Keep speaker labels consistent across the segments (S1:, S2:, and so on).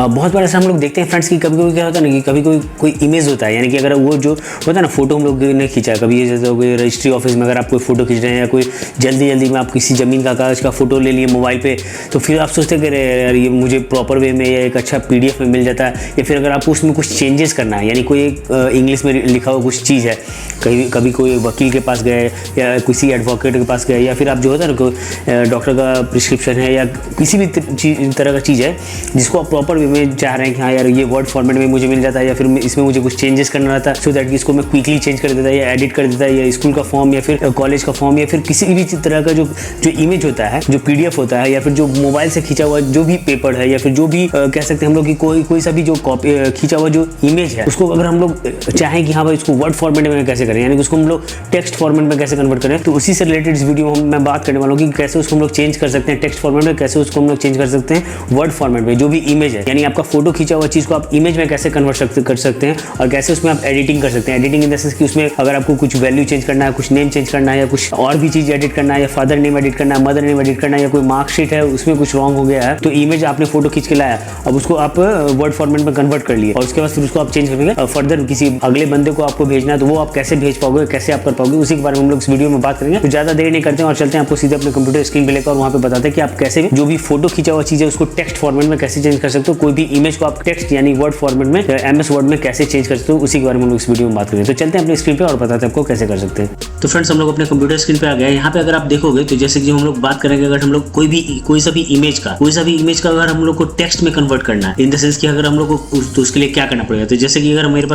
S1: बहुत बार ऐसा हम लोग देखते हैं फ्रेंड्स कि कभी कभी क्या होता है ना कि कभी कोई इमेज होता है, यानी कि अगर वो जो होता है ना फोटो हम लोग ने खींचा है, कभी ये जैसे कोई रजिस्ट्री ऑफिस में अगर आप कोई फोटो खींच रहे हैं या कोई जल्दी में आप किसी ज़मीन का कागज़ का फोटो ले लिए मोबाइल पे, तो फिर आप सोचते हैं कि यार ये मुझे प्रॉपर वे में या एक अच्छा PDF में मिल जाता है, या फिर अगर आपको उसमें कुछ चेंजेस करना है, यानी कोई एक इंग्लिश में लिखा हुआ कुछ चीज़ है, कभी कोई वकील के पास गए या किसी एडवोकेट के पास गए, या फिर आप जो होता है ना कोई डॉक्टर का प्रिस्क्रिप्शन है या किसी भी तरह का चीज़ है जिसको आप प्रॉपर वे में चाह रहे हैं कि हाँ यार ये वर्ड फॉर्मेट में मुझे मिल जाता है, या फिर इसमें मुझे कुछ चेंजेस करना रहता है, सो दैट इसको मैं क्विकली चेंज कर देता है या एडिट कर देता है, या स्कूल का फॉर्म या फिर कॉलेज का फॉर्म या फिर किसी भी तरह का जो इमेज होता है, जो PDF होता है, या फिर जो मोबाइल से खींचा हुआ जो भी पेपर है, या फिर जो भी कह सकते हैं हम लोग कि कोई सा भी जो कॉपी खींचा हुआ जो इमेज है, उसको अगर हम लोग चाहें कि हाँ भाई इसको वर्ड फॉर्मेट में कैसे करें, यानी कि उसको हम लोग टेक्स्ट फॉर्मेट में कैसे कन्वर्ट करें, तो उसी से रिलेटेड इस वीडियो में मैं बात करने वाला हूँ कि कैसे उसको हम लोग चेंज कर सकते हैं टेक्स्ट फॉर्मेट में, कैसे उसको हम लोग चेंज कर सकते हैं वर्ड फॉर्मेट में। जो भी इमेज है, यानी आपका फोटो खींचा हुआ चीज़ को आप इमेज में कैसे कन्वर्ट कर सकते हैं, और कैसे उसमें आप एडिटिंग कर सकते हैं। एडिटिंग इन द सेंस कि उसमें अगर आपको कुछ वैल्यू चेंज करना है, कुछ नेम चेंज करना है, या कुछ और भी चीज़ एडिट करना है, या फादर नेम एडिट करना है, मदर नेम एडिट करना है, या कोई मार्कशीट है उसमें कुछ रॉन्ग हो गया है, तो इमेज आपने फोटो खींच के लाया, अब उसको आप वर्ड फॉर्मेट में कन्वर्ट कर लिए, और उसके बाद फिर उसको आप चेंज करेंगे फर्दर किसी अगले बंदे को आपको भेजना है, तो वो आप कैसे भेज पाओगे, कैसे आप कर पाओगे, उसी के बारे में हम लोग इस वीडियो में बात करेंगे। तो ज़्यादा देर नहीं करते हैं और चलते हैं आपको सीधे अपने कंप्यूटर स्क्रीन पे लेकर, और वहाँ पे बताते हैं कि आप कैसे जो भी फोटो खींचा हुआ चीज़ है उसको टेक्स्ट फॉर्मेट में कैसे चेंज कर सकते हो, कोई भी इमेज को आप टेक्स्ट यानी वर्ड फॉर्मेट में MS वर्ड में कैसे चेंज कर सकते हो, उसी के बारे में हम लोग इस वीडियो में बात करेंगे। तो चलते हैं अपने स्क्रीन पे और बताते हैं आपको कैसे कर सकते हैं। तो फ्रेंड्स हम लोग अपने कंप्यूटर स्क्रीन पे आ गए। यहाँ पे अगर आप देखोगे तो जैसे कि हम लोग बात करेंगे, अगर हम लोग कोई सा भी इमेज का अगर हम लोग को टेक्स्ट में कन्वर्ट करना है, इन द सेंस कि अगर हम लोग को तो उसके लिए क्या करना पड़ेगा। तो जैसे कि अगर मेरे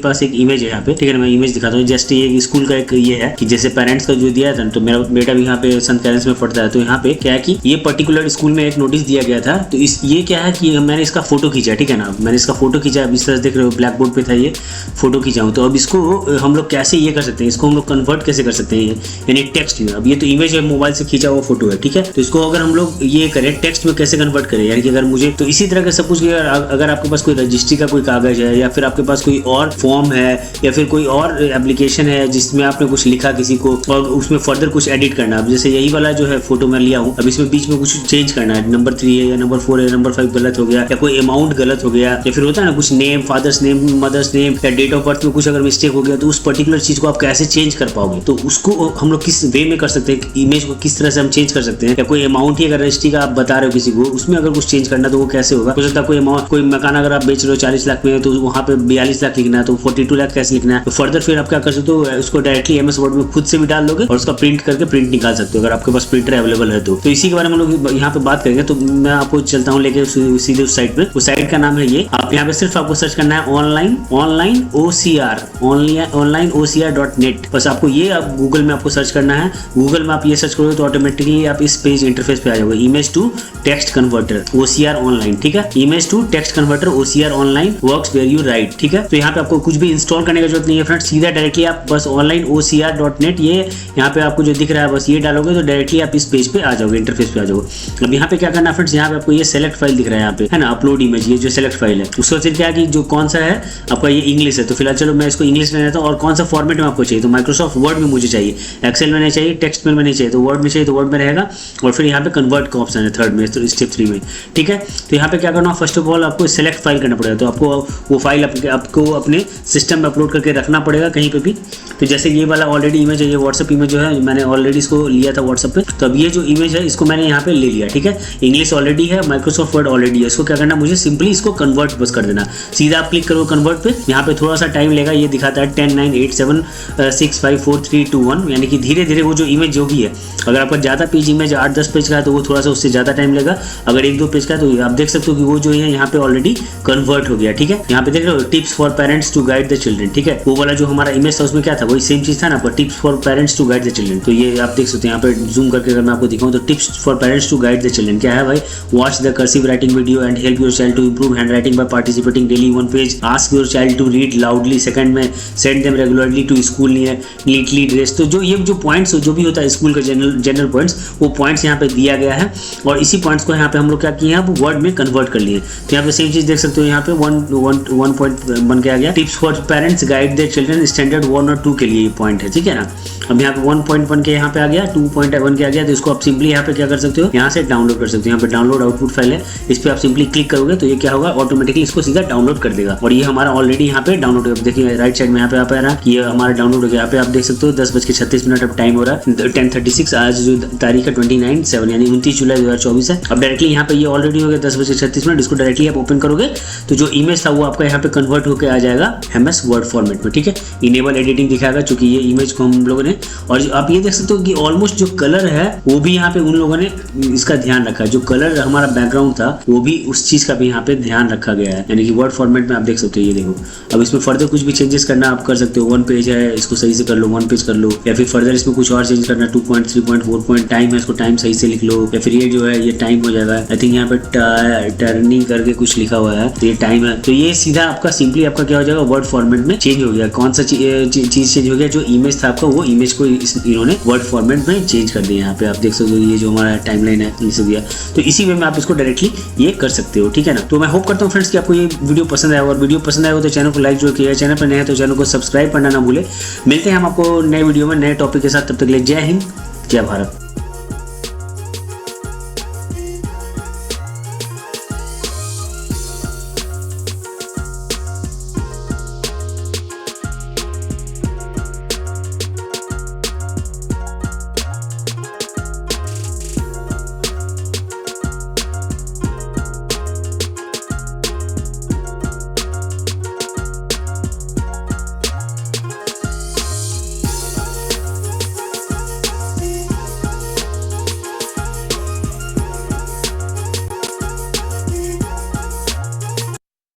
S1: पास एक इमेज है यहाँ पे, ठीक है ना, मैं इमेज दिखाता हूँ। जस्ट ये स्कूल का एक ये है कि जैसे पेरेंट्स का जो दिया था, तो मेरा बेटा भी यहाँ पे संत कैरेंस में पढ़ता है, तो यहाँ पे क्या है कि ये पर्टिकुलर स्कूल में एक नोटिस दिया गया था, तो ये क्या है कि मैंने इसका फोटो खींचा, ठीक है ना, मैंने इसका फोटो खींचा, अब इस तरह देख रहे हो ब्लैक बोर्ड पे था ये फोटो खींचा हूँ। तो अब इसको हम लोग कैसे ये कर सकते हैं, इसको हम लोग कन्वर्ट कैसे कर सकते हैं यानी टेक्स्ट में। अब ये तो इमेज है, मोबाइल से खींचा हुआ फोटो है, ठीक है, तो इसको अगर हम लोग ये करें टेक्स्ट में कैसे कन्वर्ट करें, यानी कि अगर मुझे तो इसी तरह का सब कुछ, अगर आपके पास कोई रजिस्ट्री का कोई कागज है, या फिर आपके पास कोई और फॉर्म है, या फिर कोई और एप्लीकेशन है जिसमें आपने कुछ लिखा किसी को और उसमें फर्दर कुछ एडिट करना, अब जैसे यही वाला जो है फोटो मैं लिया हूँ, अब इसमें बीच में कुछ चेंज करना है, नंबर 3 है या नंबर 4 है, नंबर 5 गलत हो गया, या कोई अमाउंट गलत हो गया, या फिर होता है ना कुछ name, father's name, mother's name, या डेट ऑफ बर्थ में कुछ अगर मिस्टेक हो गया, तो उस पर्टिकुलर चीज को आप कैसे चेंज कर पाओगे। तो उसको हम लोग किस वे में कर सकते हैं, इमेज को किस तरह से हम चेंज कर सकते हैं, या कोई अमाउंट ही अगर रजिस्ट्री का आप बता रहे हो किसी को, उसमें अगर कुछ चेंज करना तो वो कैसे होगा। हो सकता है कोई अमाउंट, कोई मकान अगर आप बेच रहे हो 40 लाख में, तो वहाँ पे 42 लाख लिखना है, तो 42 लाख कैसे लिखना है। तो फर्दर फिर आप क्या कर सकते हो, उसको डायरेक्टली MS वर्ड में खुद से भी डाल दोगे और उसका प्रिंट करके प्रिंट निकाल सकते हो, अगर आपके पास प्रिंटर अवेलेबल है तो इसी के बारे में हम लोग यहाँ पे बात करेंगे। तो मैं आपको चलता हूँ लेके सीधे उस साइट पे। उस साइट का नाम है ये, आप यहाँ पे सिर्फ आपको सर्च करना है ऑनलाइन OCR.net। बस आपको ये आप गूगल में आपको सर्च करना है। गूगल में आप ये सर्च करोगे तो ऑटोमेटिकली आप इस पेज इंटरफेस पे आ जाओगे, image to text converter OCR online, ठीक है, image to text converter OCR online works where you right, ठीक है। तो यहाँ पे आपको कुछ भी इंस्टॉल करने की जरूरत नहीं है फ्रेंड्स, सीधा डायरेक्टली आप बस ऑनलाइन OCR.net ये यहाँ पे आपको जो दिख रहा है बस ये डालोगे तो डायरेक्टली आप इस पेज पे आ जाओगे, इंटरफेस पे आ जाओगे। अब यहाँ पे क्या करना है फ्रेंड्स, यहाँ पे आपको ये सेलेक्ट फाइल दिख रहा है यहाँ पे, है ना, अपलोड इमेज, ये जो सेलेक्ट फाइल है उसको फिर क्या कि जो कौन सा है आपका, ये इंग्लिश है, तो फिलहाल चलो मैं इसको इंग्लिश में लेता हूँ। और कौन सा फॉर्मेट में आपको चाहिए, तो माइक्रोसॉफ्ट वर्ड में मुझे चाहिए, एक्सेल में नहीं चाहिए, टेक्स्ट में नहीं चाहिए, तो वर्ड में चाहिए तो वर्ड में रहेगा। और फिर यहाँ पे कन्वर्ट का ऑप्शन है थर्ड में, तो स्टेप 3 में, ठीक है। तो यहाँ पे क्या करना, फर्स्ट ऑफ ऑल आपको सेलेक्ट फाइल करना पड़ेगा, तो आपको वो फाइल आपको अपने सिस्टम में अपलोड करके रखना पड़ेगा कहीं पे भी। तो जैसे ये वाला ऑलरेडी इमेज है, ये व्हाट्सएप इमेज जो है मैंने ऑलरेडी इसको लिया था व्हाट्सएप पे, तो अब ये जो इमेज है इसको मैंने यहाँ पे ले लिया, ठीक है। इंग्लिश ऑलरेडी है, माइक्रोसॉफ्ट वर्ड ऑलरेडी है, इसको क्या करना, मुझे सिंपली इसको कन्वर्ट बस कर देना। सीधा आप क्लिक करो कन्वर्ट पे, यहाँ पे थोड़ा सा टाइम लेगा, ये दिखाता है 10 9 8 7 6 5 4 3 2 1, यानी कि धीरे धीरे वो जो इमेज जो भी है, अगर आपका ज़्यादा पेज इमेज 8-10 पेज का है तो वो थोड़ा सा उससे ज़्यादा टाइम लेगा, अगर 1-2 पेज का है तो आप देख सकते हो कि वो जो है यहाँ पे ऑलरेडी कन्वर्ट हो गया, ठीक है। यहाँ पे देख रहे हो tips for parents to guide the children, ठीक है, वो वाला जो हमारा इमेज था उसमें क्या था, वही सेम चीज था ना, tips for parents to guide the children. तो ये आप देख सकते हैं यहाँ पे जूम करके अगर मैं आपको दिखाऊं तो tips for parents to guide the children क्या है भाई, watch the cursive writing video and help your child to improve handwriting by participating daily 1 page, ask your child to read loudly, second में send them regularly to school near neatly dress. तो जो ये जो points जो भी होता है school का जनरल पॉइंट्स, वो पॉइंट्स यहाँ पे दिया गया है और इसी पॉइंट्स को यहाँ पे हम लोग क्या किए हैं, वो वर्ड में कन्वर्ट कर लिए। तो यहाँ पे सेम चीज देख सकते हो, यहाँ पे 1 पॉइंट बन के आ गया, tips for parents guide their children standard 1 और 2 के लिए ये पॉइंट है, ठीक है ना। अब यहाँ पे 1 पॉइंट बन के यहाँ पे आ गया, 2 पॉइंट बन के आ गया, तो इसको आप सिंपली यहाँ पे क्या कर सकते हो, यहाँ से डाउनलोड कर सकते हो। यहाँ पे डाउनलोड आउटपुट फाइल है, इस पर आप सिंपली सिंपली क्लिक करोगे तो ये क्या होगा, ऑटोमेटिकली इसको सीधा डाउनलोड कर देगा और ये हमारा ऑलरेडी यहाँ पे डाउनलोड हो। देखिए राइट साइड में यहाँ पे आप आ रहा है, ये हमारा डाउनलोड हो गया। यहाँ पे आप देख सकते हो 10:36 अब टाइम हो रहा है 10:36। आज जो तारीख है 29/7 यानी 29 जुलाई 2024 है। अब डायरेक्टली यहाँ पे ये ऑलरेडी हो गया 10:36। इसको डायरेक्टली आप ओपन करोगे तो जो इमेज था वो आपका यहाँ पे कन्वर्ट होकर आ जाएगा MS वर्ड फॉर्मेट में, ठीक है। इनेबल एडिटिंग दिखाएगा चूंकि ये इमेज को हम लोगों ने, और आप ये देख सकते हो कि ऑलमोस्ट जो कलर है वो भी यहाँ पे उन लोगों ने इसका ध्यान रखा है। जो कलर हमारा बैकग्राउंड था वो भी उस चीज का भी यहाँ पे ध्यान रखा गया है, यानी कि वर्ड फॉर्मेट में आप देख सकते हो। ये देखो, अब इसमें फर्दर कुछ भी चेंजेस करना आप कर सकते हो। 1 पेज है, इसको सही से कर लो, 1 पेज कर लो, या फिर फर्दर इसमें कुछ और चेंज करना, 2 पॉइंट 3 पॉइंट 4 पॉइंट टाइम है, इसको टाइम सही से लिख लो, या फिर ये जो है ये टाइम हो जाएगा। आई थिंक यहाँ पे टर्निंग करके कुछ लिखा हुआ है तो ये टाइम है, तो ये सीधा आपका सिंपली आपका क्या हो जाएगा, वर्ड फॉर्मेट में चेंज हो गया। कौन सा चीज चेंज हो गया, जो इमेज था आपका वो इमेज को इन्होंने वर्ड फॉर्मेट में चेंज कर दिया। यहाँ पे आप देख सकते हो ये जो हमारा टाइमलाइन है ये सब दिया, तो इसी वे में आप इसको डायरेक्टली ये कर सकते हो, ठीक है ना। तो मैं होप करता हूँ फ्रेंड्स कि आपको ये वीडियो पसंद आया, और वीडियो पसंद आएगा तो चैनल को लाइक जरूर किया, चैनल पर नए हैं तो चैनल को सब्सक्राइब करना ना भूले। मिलते हैं हम आपको नए वीडियो में नए टॉपिक के साथ, तब तक के लिए जय हिंद जय भारत।